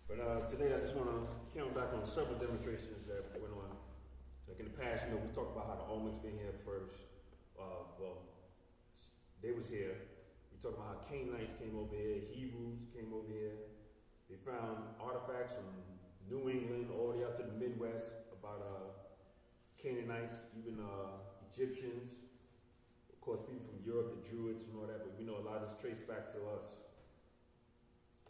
But today I just want to count back on several demonstrations that went on. Like in the past, we talked about how the Olmecs been here first. They was here. We talked about how Canaanites came over here, Hebrews came over here. They found artifacts from New England all the way out to the Midwest about Canaanites, even Egyptians. Of course, people from Europe, the Druids and all that, but we know a lot of this traced back to us.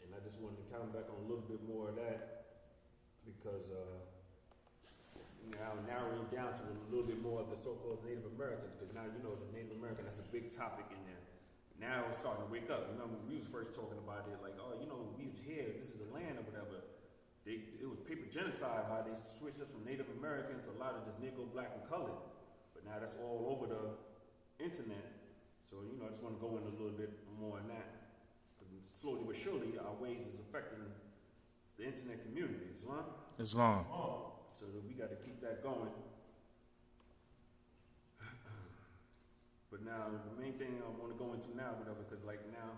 And I just wanted to count back on a little bit more of that because now narrowing down to a little bit more of the so-called Native Americans, because now the Native American, that's a big topic in there. Now it's starting to wake up. When we was first talking about it, like, we was here, this is the land or whatever. It was paper genocide, how they switched us from Native American to a lot of just Negro, Black, and colored. But now that's all over the internet. So, I just want to go in a little bit more on that. Slowly but surely, our ways is affecting the internet community. Islam. So we got to keep that going. But now, the main thing I want to go into now, whatever, because like now,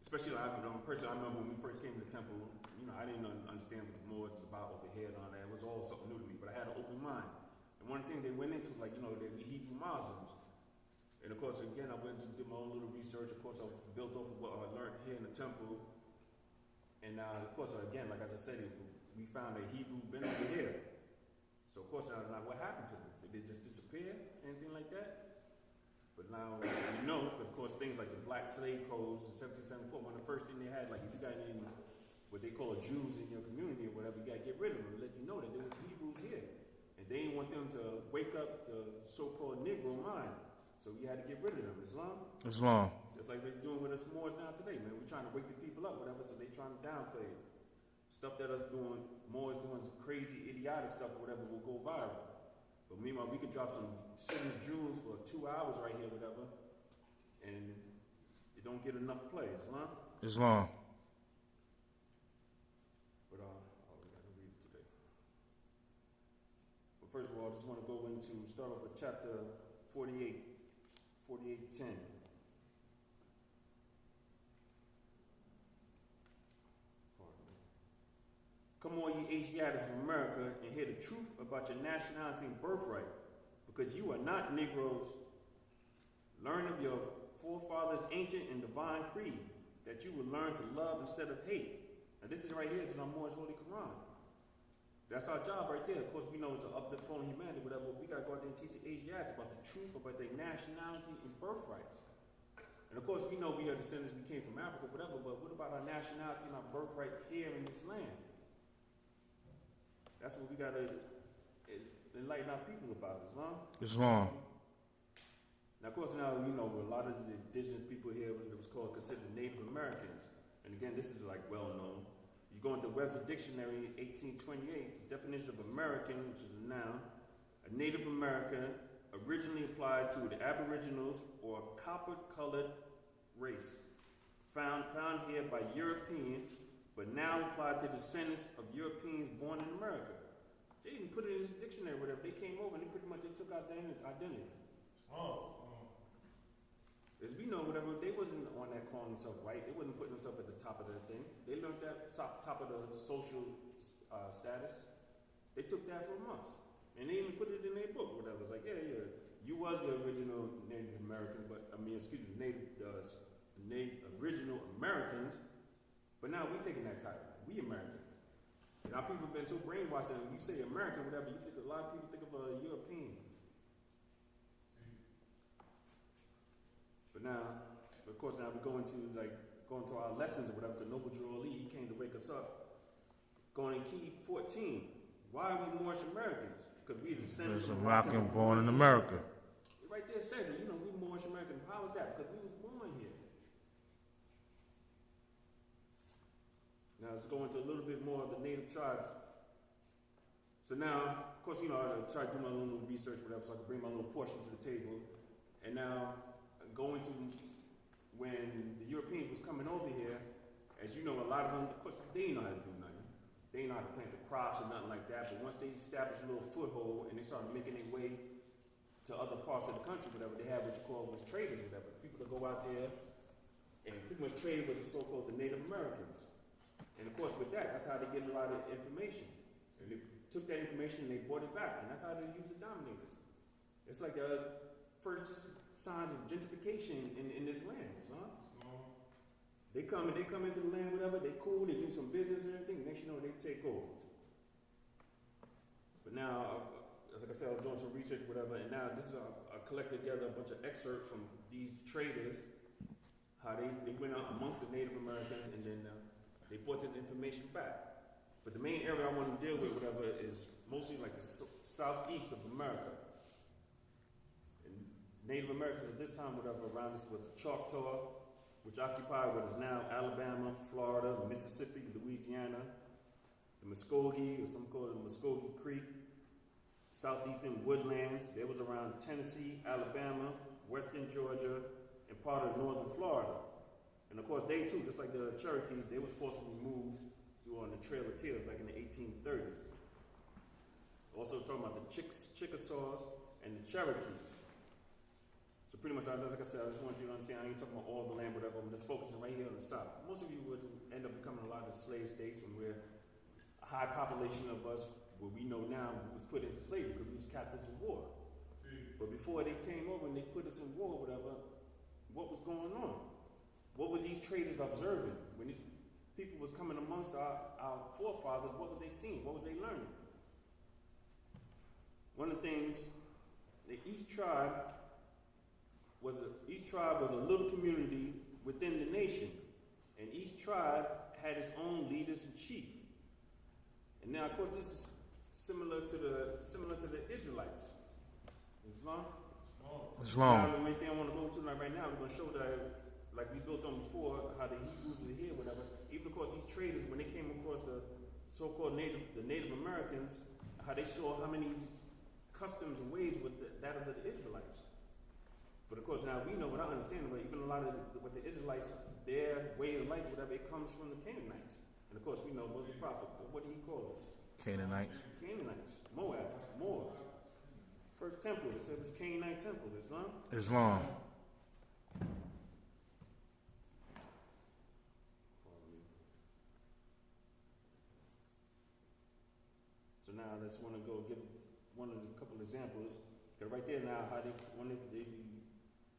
especially I'm a person, I remember when we first came to the temple, I didn't understand what the Moors was about over here and all that. It was all something new to me, but I had an open mind. And one of the things they went into, like, they were Hebrew Muslims. And of course, again, I went to do my own little research. Of course, I built off of what I learned here in the temple. And now, of course, again, like I just said, we found a Hebrew been over here. So, of course, now what happened to them? Did they just disappear? Anything like that? But now, but of course, things like the black slave codes in 1774, one of the first things they had, like if you got any, what they call Jews in your community or whatever, you got to get rid of them and let you know that there was Hebrews here. And they didn't want them to wake up the so-called Negro mind. So we had to get rid of them. Islam. Just like they're doing with us Moors now today, man. We're trying to wake the people up, whatever, so they trying to downplay it. Stuff that us doing, Moors doing crazy, idiotic stuff or whatever will go viral. But meanwhile, we could drop some serious jewels for 2 hours right here, whatever, and it don't get enough play. Islam. But we got to read it today. But first of all, I just want to go into, start off with chapter 48:10. Come all ye Asiatics of America and hear the truth about your nationality and birthright, because you are not Negroes. Learn of your forefathers' ancient and divine creed, that you will learn to love instead of hate. Now this is right here, it's in our Moorish Holy Quran. That's our job right there. Of course, we know it's to uplift fallen humanity, whatever. But we got to go out there and teach the Asiatics about the truth about their nationality and birthrights. And of course, we know we are descendants, we came from Africa, whatever, but what about our nationality and our birthright here in this land? That's what we got to enlighten our people about, Islam. Now, of course, now, a lot of the indigenous people here was considered Native Americans. And again, this is like well known. You go into Webster Dictionary, 1828, definition of American, which is a noun, a Native American, originally applied to the Aboriginals or copper-colored race, found here by European, but now applied to descendants of Europeans born in America. They didn't put it in this dictionary, whatever. They came over and they pretty much took out their identity. As we know, whatever, they wasn't on that calling themselves white. They wasn't putting themselves at the top of the thing. They learned that top of the social status. They took that from us. And they even put it in their book, whatever. It's like, yeah, you was the original Native American, original Americans, but now we taking that title. We American. And our people have been so brainwashed that when you say American, whatever, you think a lot of people think of a European. But now, of course, now we go into our lessons or whatever. The Noble Drew Ali, he came to wake us up. Going in key 14. Why are we Moorish Americans? Because we descendants of American born in America. It right there says it. We Moorish American. How is that? Because we was born here. Now let's go into a little bit more of the native tribes. So now, of course, I try to do my little research, whatever, so I can bring my little portion to the table. And now, going to when the Europeans was coming over here, as you know, a lot of them, of course, they didn't know how to do nothing. They didn't know how to plant the crops or nothing like that. But once they established a little foothold and they started making their way to other parts of the country, whatever, they had what you call was traders, whatever. People that go out there and pretty much trade with the so-called the Native Americans. And of course, with that's how they get a lot of information. And they took that information and they brought it back, and that's how they use the dominators. It's like the first signs of gentrification in this land, son. They come into the land, whatever, they cool, they do some business and everything, next you know, they take over. But now, as like I said, I was doing some research, whatever, and now this is I collected together a bunch of excerpts from these traders, how they went out amongst the Native Americans, and then they brought this information back. But the main area I want to deal with, whatever, is mostly like the southeast of America. And Native Americans at this time, whatever, around this was the Choctaw, which occupied what is now Alabama, Florida, Mississippi, Louisiana, the Muskogee, or some call it the Muskogee Creek, southeastern woodlands. There was around Tennessee, Alabama, western Georgia, and part of northern Florida. And of course, they too, just like the Cherokees, they was forcibly moved through on the Trail of Tears back in the 1830s. Also talking about the Chickasaws and the Cherokees. So pretty much, like I said, I just want you to understand, I ain't talking about all the land, whatever, I'm just focusing right here on the South. Most of you would end up becoming a lot of slave states, and where a high population of us, what we know now, was put into slavery because we was captives of war. But before they came over and they put us in war, whatever, what was going on? What was these traders observing? When these people was coming amongst our forefathers, what was they seeing? What was they learning? One of the things that each tribe was a little community within the nation, and each tribe had its own leaders and chief. And now, of course, this is similar to the Israelites. Islam. Islam. Now, the main thing I want to go to right now, we're going to show that, like we built on before, how the Hebrews are here, whatever. Even of course, these traders, when they came across the so-called Native Americans, how they saw how many customs and ways was that of the Israelites. But of course, now we know, what I understand, but even a lot of what the Israelites, their way of life, whatever, it comes from the Canaanites. And of course, we know, was the prophet, what did he call us? Canaanites. Canaanites, Moabs, Moors. First temple, they said it was a Canaanite temple, Islam. Islam. So now I just want to go give one of the couple examples. Because right there now, how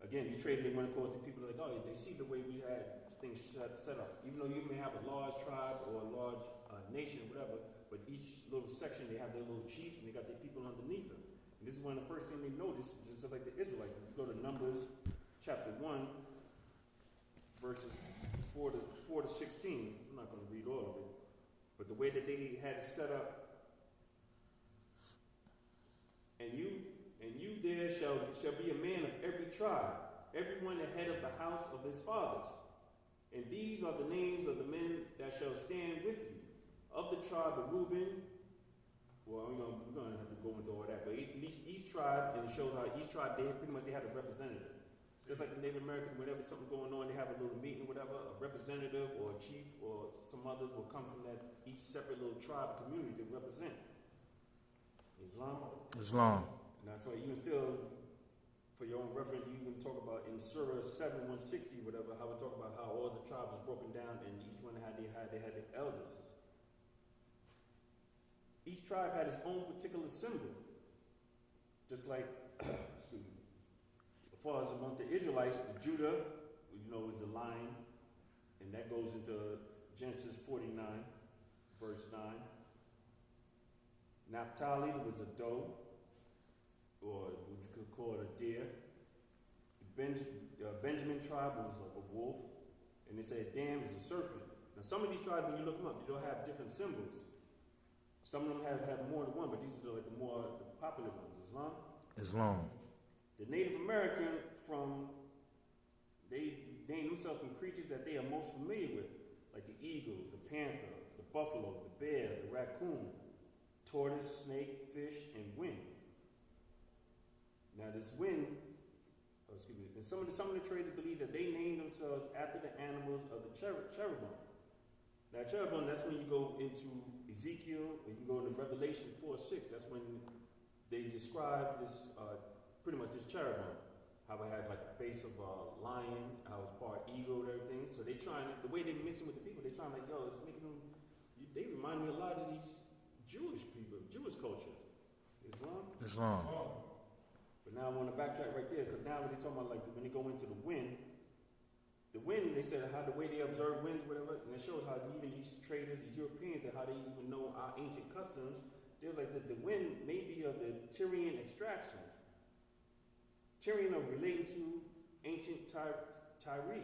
again, these traders, they went across to people like, oh, they see the way we had things set up. Even though you may have a large tribe or a large nation or whatever, but each little section, they have their little chiefs and they got their people underneath them. And this is one of the first things they noticed, just like the Israelites. If you go to Numbers chapter 1, verses 4 to 16, I'm not going to read all of it, but the way that they had it set up, and you there shall be a man of every tribe, everyone the head of the house of his fathers. And these are the names of the men that shall stand with you. Of the tribe of Reuben, well, we're going to have to go into all that, but at least each tribe, and it shows how each tribe, they had a representative. Just like the Native Americans, whenever something's going on, they have a little meeting or whatever, a representative or a chief or some others will come from that each separate little tribe community to represent. Islam. And that's why even still, for your own reference, you can talk about in Surah 7:160, whatever, how we talk about how all the tribes was broken down and each one had their elders. Each tribe had its own particular symbol. Just like, excuse me, as far as amongst the Israelites, the Judah, is the lion, and that goes into Genesis 49, verse 9. Naphtali was a doe, or what you could call it a deer. Benjamin tribe was a wolf, and they said Dan is a serpent. Now some of these tribes, when you look them up, they'll have different symbols. Some of them have more than one, but these are like the more popular ones. Islam. The Native American they name themselves from creatures that they are most familiar with, like the eagle, the panther, the buffalo, the bear, the raccoon, tortoise, snake, fish, and wind. Now this wind, and some of the traders believe that they named themselves after the animals of the cherubim. Now cherubim, that's when you go into Ezekiel, or you go into Revelation 4:6. That's when they describe this, pretty much this cherubim. how it has like a face of a lion, how it's part eagle and everything. So they trying, the way they mix it with the people, they trying like, yo, it's making them, they remind me a lot of these Jewish people, Jewish culture. Islam. Islam. But now I want to backtrack right there, because now when they talking about like when they go into the wind, they said how the way they observe winds, whatever, and it shows how even these traders, these Europeans, and how they even know our ancient customs. They're like that the wind may be of the Tyrian extraction. Tyrian are relating to ancient Tyre,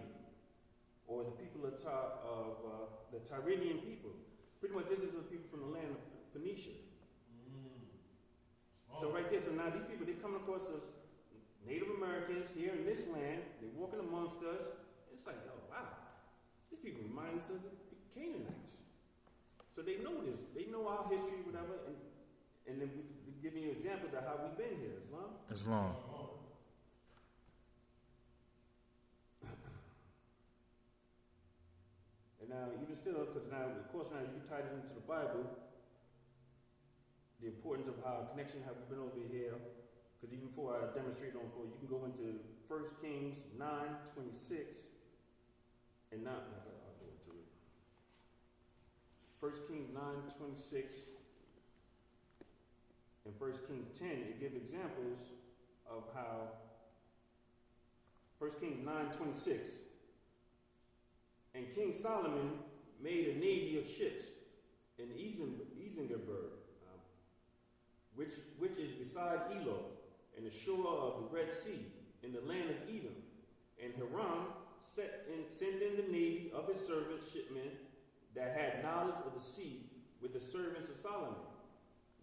or the people of the Tyrian people. Pretty much, this is the people from the land of Phoenicia. So right there, so now these people, they coming across us, Native Americans here in this land. They're walking amongst us. It's like, oh wow, these people remind us of the Canaanites. So they know this. They know our history, whatever, and then we're giving you examples of how we've been here. Islam. Islam. And now, even still, because now, of course, now you can tie this into the Bible, the importance of how connection, how we've been over here. Because even before I demonstrate on for you, can go into 1 Kings 9:26, and now I'll go into it. 1 Kings 9:26 and 1 Kings 10, it gives examples of how 1 Kings 9:26. And King Solomon made a navy of ships in Isengerberg, which is beside Eloth, in the shore of the Red Sea, in the land of Edom. And Hiram sent in the navy of his servants, shipmen, that had knowledge of the sea, with the servants of Solomon.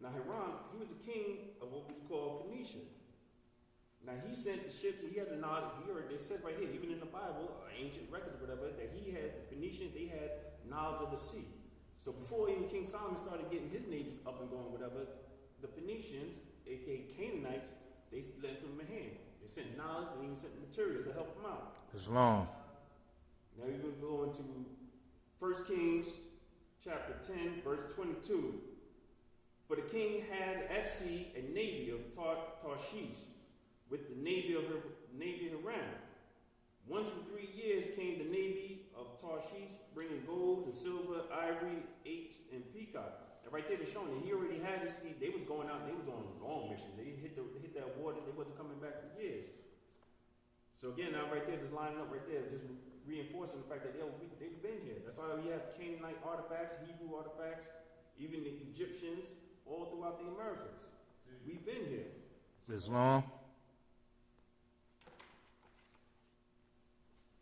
Now Hiram, he was a king of what was called Phoenicia. Now he sent the ships, he had the knowledge, they said right here, even in the Bible, ancient records, whatever, that he had, the Phoenicians, they had knowledge of the sea. So before even King Solomon started getting his navy up and going, whatever, the Phoenicians, aka Canaanites, they lent him a hand. They sent knowledge, and even sent materials to help him out. Islam. Now we're going to go into 1 Kings chapter 10, verse 22. For the king had at sea a navy of Tarshish, with the navy of Hiram. Once in 3 years came the navy of Tarshish, bringing gold and silver, ivory, apes, and peacock. And right there, they're showing that he already had this. They was going out. They was on a long mission. They hit that water. They wasn't coming back for years. So again, now right there, just lining up right there, just reinforcing the fact that they've been here. That's why we have Canaanite artifacts, Hebrew artifacts, even the Egyptians, all throughout the Americas. We've been here. Islam.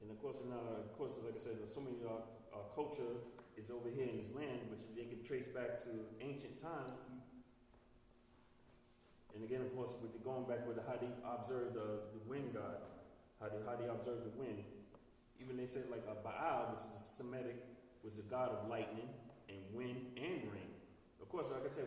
And of course, like I said, so many of our culture is over here in this land, which they can trace back to ancient times. And again, of course, with going back with how they observe the wind god, how they observe the wind. Even they said like Baal, which is Semitic, was the god of lightning and wind and rain. Of course, like I said,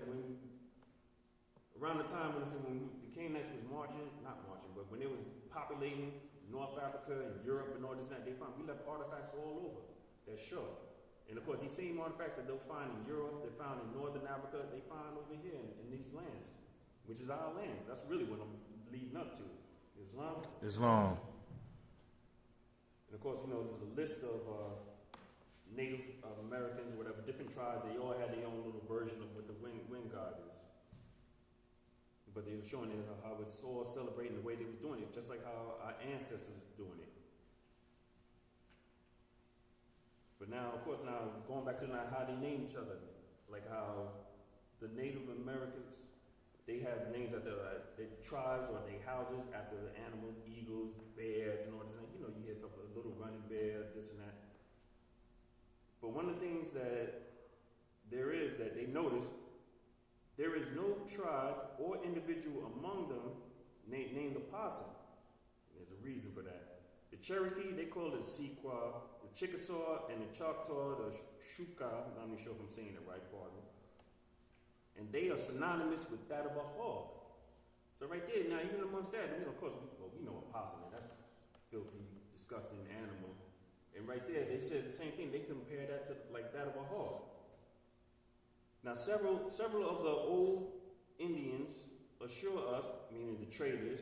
around the time when the Canaanites was but when they was populating North Africa and Europe and all this and that, we left artifacts all over that show. And of course, these same artifacts that they'll find in Europe, they found in Northern Africa, they find over here in these lands, which is our land. That's really what I'm leading up to. Islam. Islam. And of course, there's a list of Native Americans, whatever, different tribes. They all had their own little version of what the wind god is. But they were showing how it's all celebrating the way they was doing it, just like how our ancestors were doing it. But now, of course, going back to how they name each other, like how the Native Americans, they have names after their tribes or their houses after the animals, eagles, bears, and all this. You hear stuff like a little running bear, this and that. But one of the things that there is that they notice, there is no tribe or individual among them named the possum. There's a reason for that. The Cherokee, they call it Sequoia. The Chickasaw and the Choctaw, the Shuka, I'm not even sure if I'm saying it right, pardon. And they are synonymous with that of a hog. So right there, now even amongst that, of course, we know a possum, and that's filthy, disgusting animal. And right there, they said the same thing. They compare that to like that of a hog. Now, several of the old Indians assure us, meaning the traders,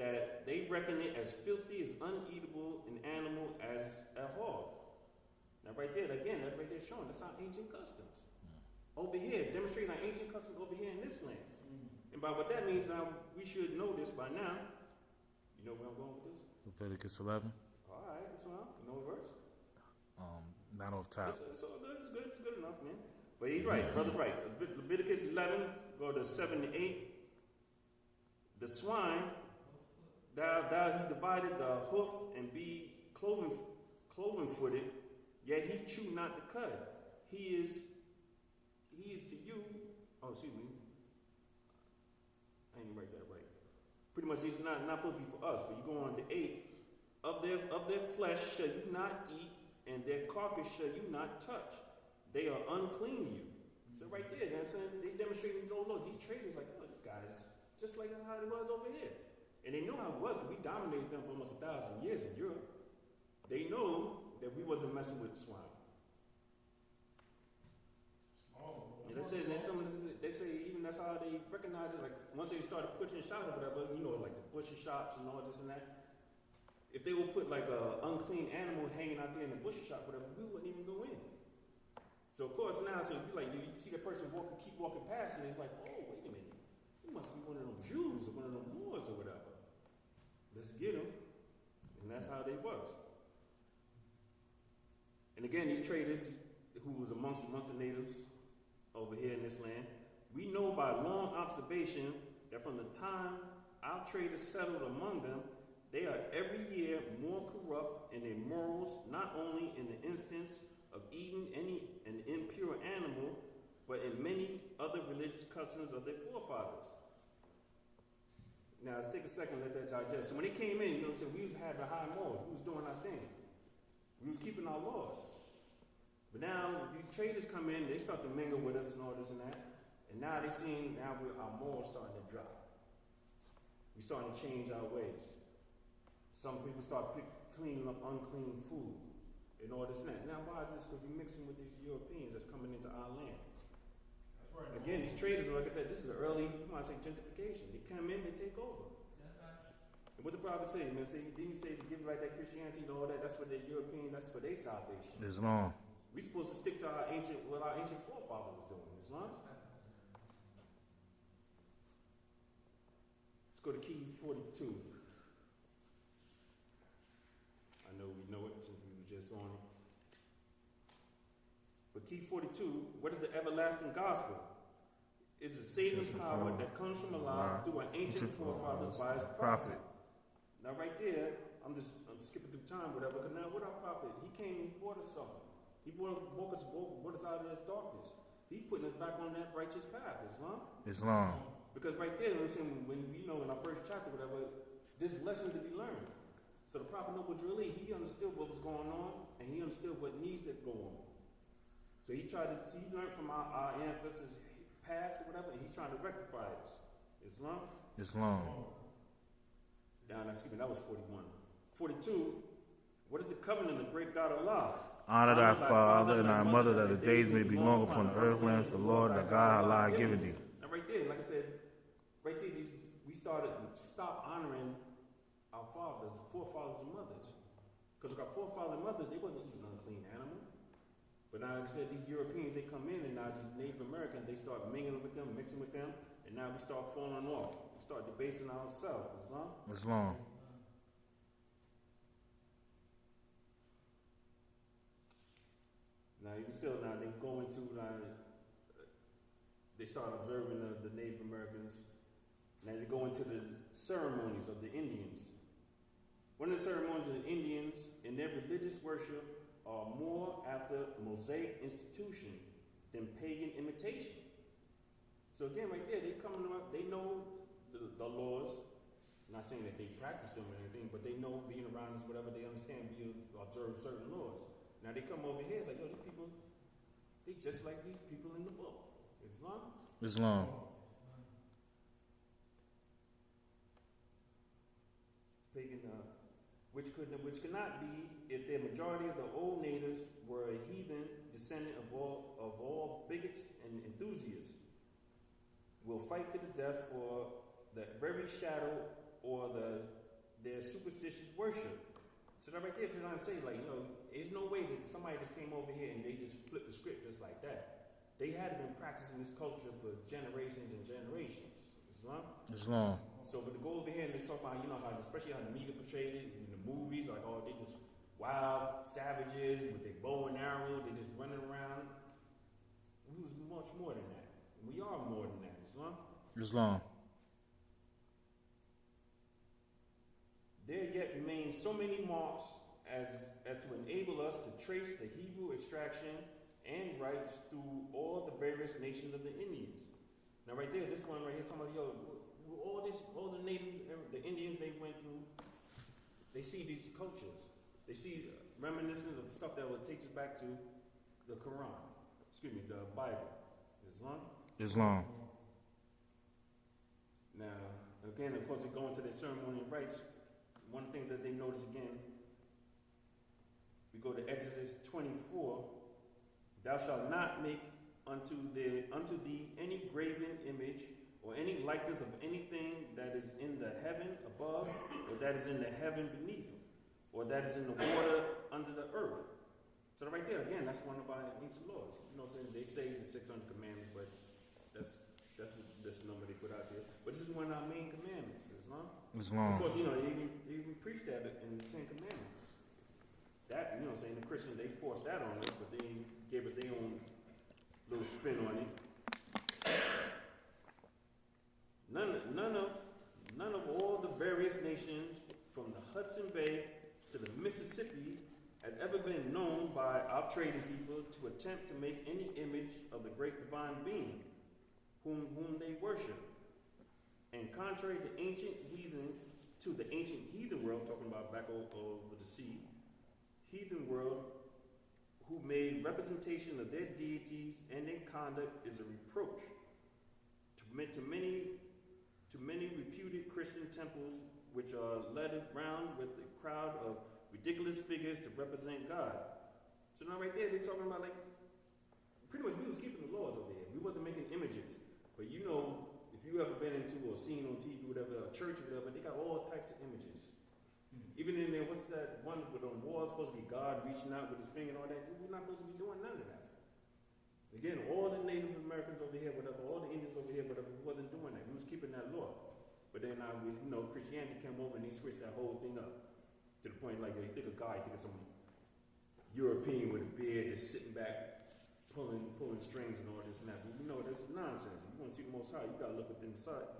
that they reckon it as filthy, as uneatable an animal as a hog. Now right there, again, that's right there showing, that's our ancient customs. Over here, demonstrating our ancient customs over here in this land. And by what that means now, we should know this by now. You know where I'm going with this? Leviticus 11. All right, this one out. You know what verse? Not off top. It's all good. It's good. It's good enough, man. But he's right. Brother's right. Leviticus 11, go to 7 to 8. The swine, thou he divided the hoof and be cloven footed, yet he chew not the cud. He is to you. Oh, excuse me. I didn't write that right. Pretty much, he's not supposed to be for us. But you go on to 8. Of their flesh shall you not eat, and their carcass shall you not touch. They are unclean to you. So right there, you know what I'm saying? They demonstrating these old laws. These traders like, oh, this guy's just like how it was over here. And they know how it was, because we dominated them for almost 1,000 years in Europe. They know that we wasn't messing with swine. And they say even that's how they recognize it. Like once they started pushing shots or whatever, you know, like the butcher shops and all this and that. If they would put like a unclean animal hanging out there in the butcher shop, whatever, we wouldn't even go in. So of course now, so you see the person keep walking past, and it's like, oh, wait a minute, you must be one of them Jews or one of them Moors or whatever. Let's get them, and that's how they was. And again, these traders who was amongst the natives over here in this land, we know by long observation that from the time our traders settled among them, they are every year more corrupt in their morals, not only in the instance of eating an impure animal, but in many other religious customs of their forefathers. Now, let's take a second and let that digest. So when they came in, you know what I'm saying, we was having high morals. We was doing our thing. We was keeping our laws. But now, these traders come in, they start to mingle with us and all this and that. And now they're seeing, our morals starting to drop. We're starting to change our ways. Some people start cleaning up unclean food and all this and that. Now, why is this? Because we're mixing with these Europeans that's coming into our land. That's right. Again, these traders, like I said, this is the early, you might say, gentrification. They come in, they take over. That's right. And what the prophet say, man? Didn't he say to give right that Christianity and all that? That's for the European, that's for their salvation. Islam. We're supposed to stick to what our ancient forefather was doing. Islam. Let's go to key 42. I know we know it since we were just on it. But key 42, what is the everlasting gospel? It's a saving power that comes from Allah through our ancient forefathers by his prophet. Now right there, I'm skipping through time, whatever, because now what our prophet, he came, he brought us something. He brought us out of this darkness. He's putting us back on that righteous path, Islam. Because right there, you know what I'm saying, when we know in our first chapter, whatever, there's lessons to be learned. So the prophet Noble Drilly, he understood what was going on, and he understood what needs to go on. So he learned from our ancestors' past or whatever, and he's trying to rectify this. Islam. Now, excuse me, that was 41. 42, what is the covenant of the great God Allah? Honor thy father and thy mother, that the days may be long upon the earth, lands the Lord thy God Allah given thee. Now right there, like I said, right there, we started to stop honoring our forefathers and mothers. Because our forefathers and mothers, they wasn't eating unclean animal. But now, like I said, these Europeans, they come in, and now these Native Americans, they start mingling with them, mixing with them, and now we start falling off. We start debasing ourselves. Islam. Now, even still, now they go into, they start observing the Native Americans. Now they go into the ceremonies of the Indians. One of the ceremonies of the Indians in their religious worship are more after Mosaic institution than pagan imitation. So again, right there, they know the laws. I'm not saying that they practice them or anything, but they know being around us, whatever, they understand, we observe certain laws. Now they come over here, it's like, yo, these people, they just like these people in the book. Islam. Pagan, which could not be if the majority of the old natives were a heathen descendant of all bigots and enthusiasts. Will fight to the death for the very shadow or their superstitious worship. So that right there, just trying to say, like, you know, there's no way that somebody just came over here and they just flipped the script just like that. They had been practicing this culture for generations and generations. Islam. Islam. So, but to go over here and they talk about, you know, how, especially how the media portrayed it in the movies, like, oh, they just wild savages with their bow and arrow, they just running around. We was much more than that. We are more than that. Islam. Islam. There yet remain so many marks as to enable us to trace the Hebrew extraction and rights through all the various nations of the Indians. Now, right there, this one right here, talking about, yo, all the natives, the Indians they went through, they see these cultures. They see reminiscent of stuff that would take us back to the Quran. The Bible. Islam. Islam. Now, again, of course, they go into their ceremonial rites. One of the things that they notice again, we go to Exodus 24. Thou shalt not make unto thee any graven image or any likeness of anything that is in the heaven above, or that is in the heaven beneath, or that is in the water under the earth. So right there, again, that's one of our ancient laws. You know what I'm saying? They say the 600 commandments, but that's the number they put out there. But this is one of our main commandments, Islam. Islam. Of course, you know, they even preach that in the 10 Commandments. That, you know what I'm saying, the Christians, they forced that on us, but they gave us their own little spin on it. None of all the various nations, from the Hudson Bay to the Mississippi, has ever been known by our trading people to attempt to make any image of the great divine being whom they worship. And contrary to the ancient heathen world, talking about back over the sea, heathen world, who made representation of their deities and their conduct is a reproach to many reputed Christian temples, which are led around with a crowd of ridiculous figures to represent God. So now right there, they're talking about, like, pretty much we was keeping the laws over here. We wasn't making images. But you know, if you ever been into or seen on TV, whatever, a church or whatever, they got all types of images. Even in there, what's that one with on the wall, supposed to be God reaching out with his finger and all that? We're not supposed to be doing none of that. Again, all the Native Americans over here, whatever, all the Indians over here, whatever, we wasn't doing that. We was keeping that law. But then, Christianity came over and they switched that whole thing up. To the point, like, you think of God, you think of some European with a beard that's sitting back, pulling strings and all this and that. But you know, that's nonsense. If you want to see the Most High, you got to look within yourself.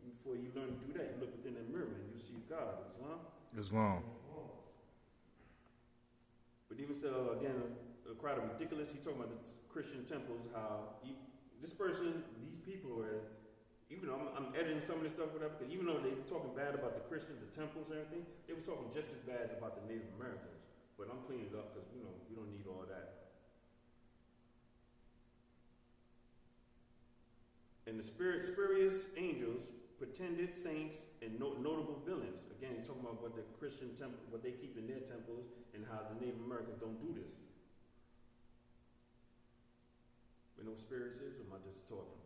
And before you learn to do that, you look within that mirror and you see God. Islam. But even still, again, a crowd of ridiculous. He's talking about the Christian temples, how these people are. Even though I'm editing some of this stuff, whatever, because even though they were talking bad about the Christians, the temples and everything, they were talking just as bad about the Native Americans. But I'm cleaning it up because, we don't need all that. And the spurious angels, pretended saints, and notable villains. Again, he's talking about what the Christian temple, what they keep in their temples, and how the Native Americans don't do this. We know what spurious is, or am I just talking?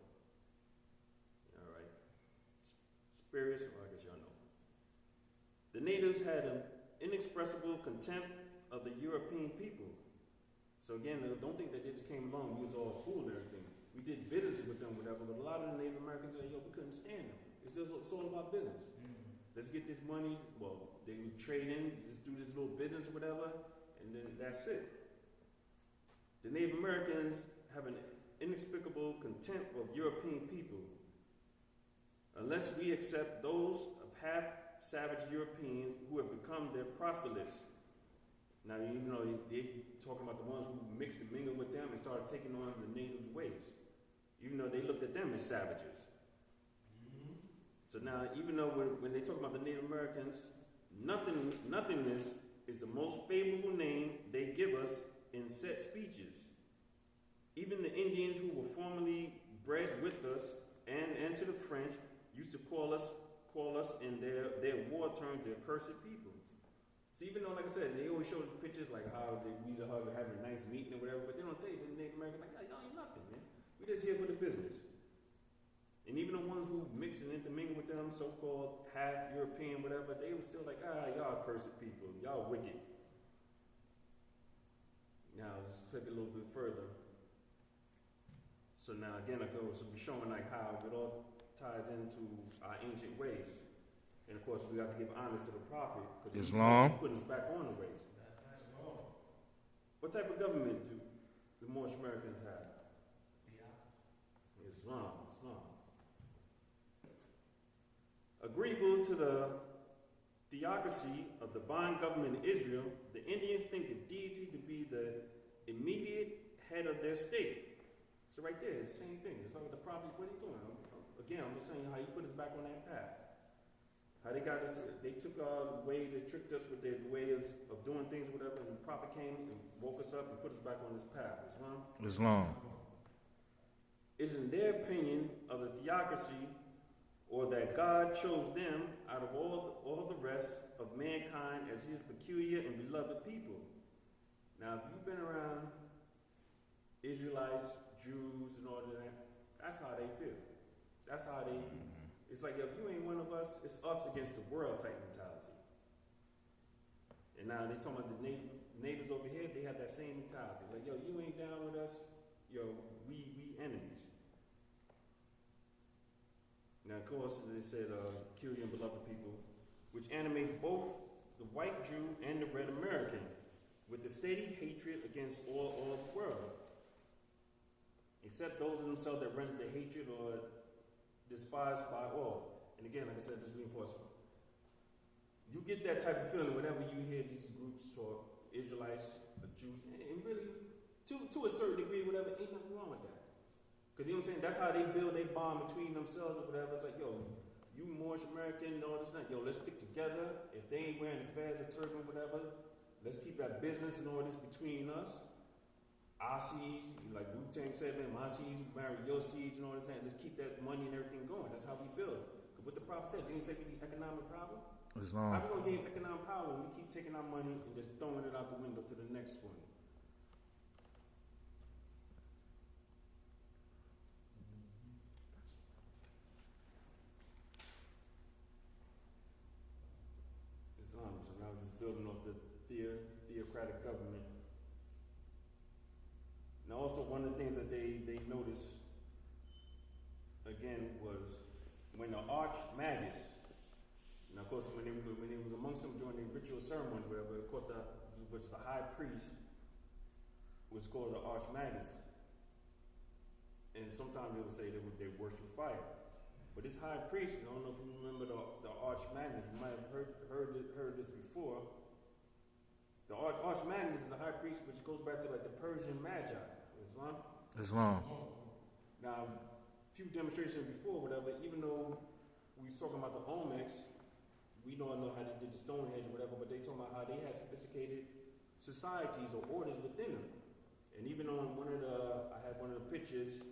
Spurious, well, I guess y'all know. The natives had an inexpressible contempt of the European people. So again, don't think that they just came along, we was all cool and everything. We did business with them, whatever, but a lot of the Native Americans are like, yo, we couldn't stand them. It's all about business. Let's get this money, well, they would trade in, just do this little business or whatever, and then that's it. The Native Americans have an inexplicable contempt of European people. Unless we accept those of half-savage Europeans who have become their proselytes. Now, you know, they talking about the ones who mixed and mingled with them and started taking on the native ways. Even though they looked at them as savages. So now, even though when they talk about the Native Americans, nothingness is the most favorable name they give us in set speeches. Even the Indians who were formerly bred with us and to the French used to call us in their war terms the accursed people. So even though, like I said, they always show us pictures like how we having a nice meeting or whatever, but they don't tell you the Native Americans like, y'all ain't nothing, man. We just here for the business. And even the ones who mix and intermingle with them, so-called half European, whatever, they were still like, y'all cursed people, y'all wicked. Now, let's click a little bit further. So now, again, I go, so we're showing like how it all ties into our ancient ways. And of course, we have to give honor to the prophet, because he's putting us back on the ways. What type of government do the Moorish Americans have? Islam. Agreeable to the theocracy of divine government in Israel, the Indians think the deity to be the immediate head of their state. So right there, it's the same thing. It's like the prophet, what are you doing? Again, I'm just saying how he put us back on that path. How they got us, they took our ways, they tricked us with their ways of doing things, whatever, and the prophet came and woke us up and put us back on this path. Islam. Isn't their opinion of the theocracy, or that God chose them out of all the rest of mankind as his peculiar and beloved people. Now, if you've been around Israelites, Jews, and all of that, that's how they feel. That's how they, it's like, if you ain't one of us, it's us against the world type mentality. And now they talking about the neighbors over here, they have that same mentality. Like, yo, you ain't down with us, yo, we enemies. Now, of course, they said, peculiar and beloved people, which animates both the white Jew and the red American, with the steady hatred against all the world, except those in themselves that render the hatred or despised by all. And again, like I said, just reinforcement. You get that type of feeling whenever you hear these groups talk, Israelites, Jews, and really, to a certain degree, whatever, ain't nothing wrong with that. Because you know what I'm saying? That's how they build their bond between themselves or whatever. It's like, yo, you Moorish American and all this stuff, yo, let's stick together. If they ain't wearing the fez or turban or whatever, let's keep that business and all this between us. Our seeds, like Wu-Tang said, man, my seeds marry your seeds and all this, and let's keep that money and everything going. That's how we build. But what the prophet said, didn't he say we need economic power? How we going to gain economic power when we keep taking our money and just throwing it out the window to the next one? So now we're just building off the theocratic government. Now also one of the things that they noticed, again, was when the archmagus, now of course when it was amongst them during the ritual ceremonies, whatever, of course which the high priest was called the archmagus. And sometimes they would say they worship fire. But this high priest, I don't know if you remember the archmagus, you might have heard this before. The archmagus is the high priest, which goes back to like the Persian magi, Islam. Now, a few demonstrations before, whatever, even though we was talking about the Olmecs, we don't know how they did the Stonehenge or whatever, but they talking about how they had sophisticated societies or orders within them. And even on I had one of the pictures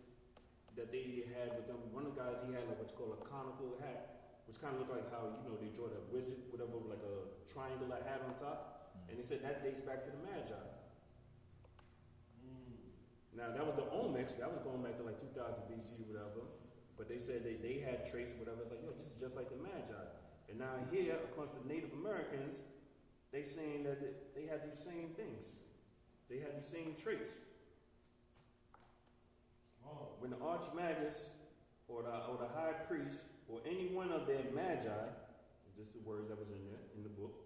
that they had with them. One of the guys, he had what's called a conical hat, which kind of looked like how, you know, they draw that wizard, whatever, like a triangular hat on top. And they said that dates back to the Magi. Now, that was the Olmecs. That was going back to like 2000 BC or whatever. But they said they had traits or whatever. It's like, yo, this is just like the Magi. And now here, across the Native Americans, they saying that they had these same things. They had these same traits. When the archmagus or the high priest or any one of their magi, just the words that was in there in the book,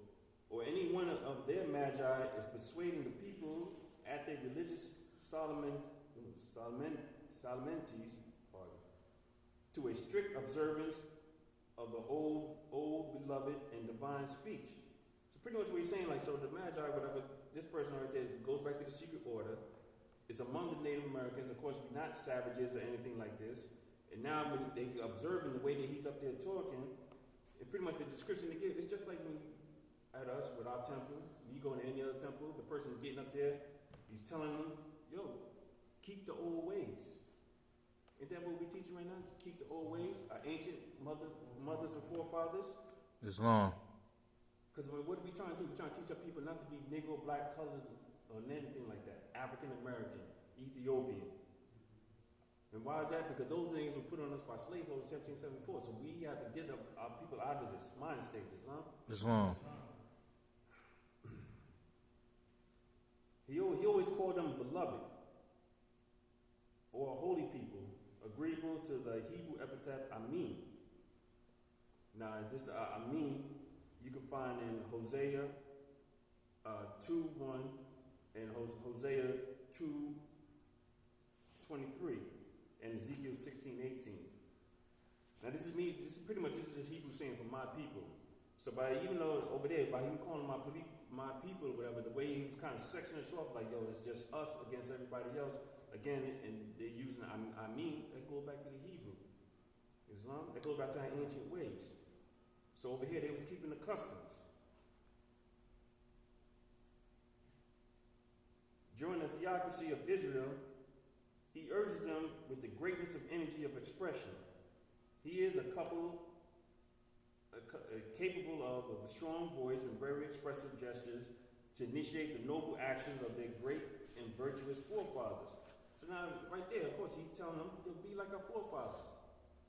or any one of their magi is persuading the people at their religious solemnities to a strict observance of the old beloved and divine speech. So pretty much what he's saying, like, so the magi, whatever, this person right there goes back to the secret order. It's among the Native Americans. Of course, we're not savages or anything like this. And now when they observing the way that he's up there talking, and pretty much the description they give, it's just like when you, at us with our temple, when you go into any other temple, the person getting up there, he's telling them, yo, keep the old ways. Isn't that what we're teaching right now? To keep the old ways, our ancient mothers and forefathers. Islam. Because what are we trying to do? We're trying to teach our people not to be Negro, black, colored, or anything like that. African American, Ethiopian. And why is that? Because those names were put on us by slaveholders in 1774. So we have to get our people out of this mind state, Islam. Islam. He always called them beloved or holy people, agreeable to the Hebrew epithet Amin. Now, this Amin you can find in Hosea 2:1 and Hosea 2:23 and Ezekiel 16:18. Now, this is pretty much just Hebrew saying for my people. So even though over there, by him calling my people or whatever, the way he was kind of sectioning us off, like, yo, it's just us against everybody else, again, and they're using Amin, that goes back to the Hebrew. Islam, that goes back to our ancient ways. So over here, they was keeping the customs. During the theocracy of Israel, he urges them with the greatness of energy of expression. He is capable of a strong voice and very expressive gestures to initiate the noble actions of their great and virtuous forefathers. So now, right there, of course, he's telling them to be like our forefathers.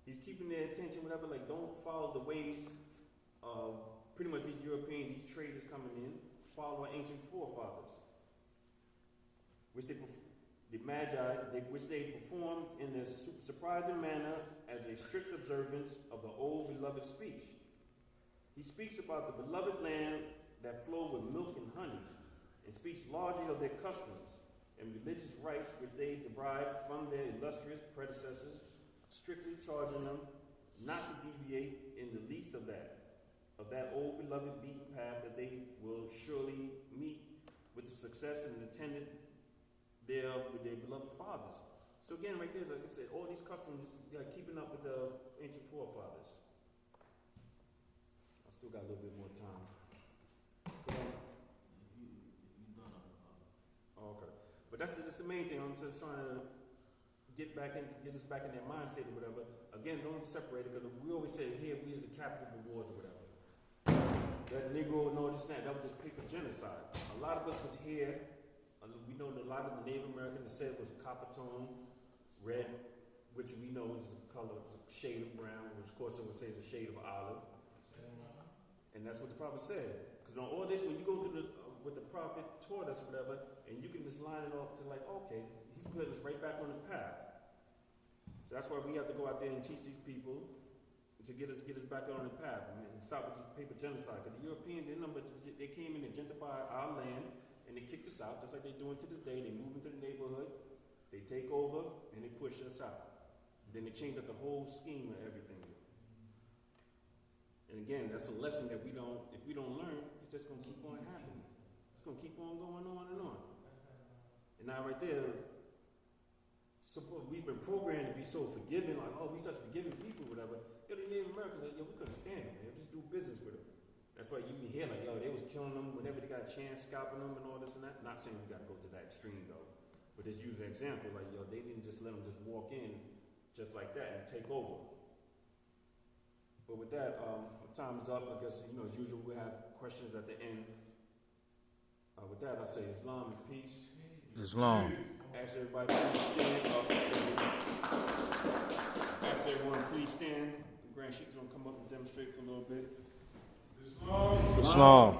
He's keeping their attention, whatever, like don't follow the ways of pretty much these Europeans, these traders coming in, follow our ancient forefathers, which the Magi, which they performed in this surprising manner as a strict observance of the old beloved speech. He speaks about the beloved land that flowed with milk and honey, and speaks largely of their customs and religious rites which they derived from their illustrious predecessors, strictly charging them not to deviate in the least of that old beloved beaten path that they will surely meet with the success and attendant thereof with their beloved fathers. So again, right there, like I said, all these customs, keeping up with the ancient forefathers. I still got a little bit more time. Go on. Oh, okay. But that's the main thing. I'm just trying to get us back in their mind state or whatever. Again, don't separate it, because we always say here we as a captive of wars or whatever. That Negro and all this and that was just paper genocide. A lot of us was here. We know that a lot of the Native Americans said was copper tone, red, which we know is a color, it's a shade of brown, which of course someone says is a shade of olive. And that's what the prophet said. Because on all this, when you go through what the prophet taught us or whatever, and you can just line it off to like, okay, he's putting us right back on the path. So that's why we have to go out there and teach these people to get us back on the path and stop with this paper genocide. Because the Europeans, they came in and gentrified our land, and they kicked us out, just like they're doing to this day. They move into the neighborhood, they take over, and they push us out. Then they change up the whole scheme of everything. And again, that's a lesson that if we don't learn, it's just gonna keep on happening. It's gonna keep on going on and on. And now right there, we've been programmed to be so forgiving, like, oh, we such forgiving people, whatever. Yo, the Native Americans, like, yo, we couldn't stand them, man. Just do business with them. That's why you be hearing like, yo, they was killing them whenever they got a chance, scalping them and all this and that. Not saying we got to go to that extreme though, but just use an example, like, yo, they didn't just let them just walk in just like that and take over. But with that, time is up. I guess, as usual, we have questions at the end. With that, I say Islam and peace. Islam. Ask everybody please stand up. Ask everyone please stand. Grand Sheik's gonna come up and demonstrate for a little bit. Islam.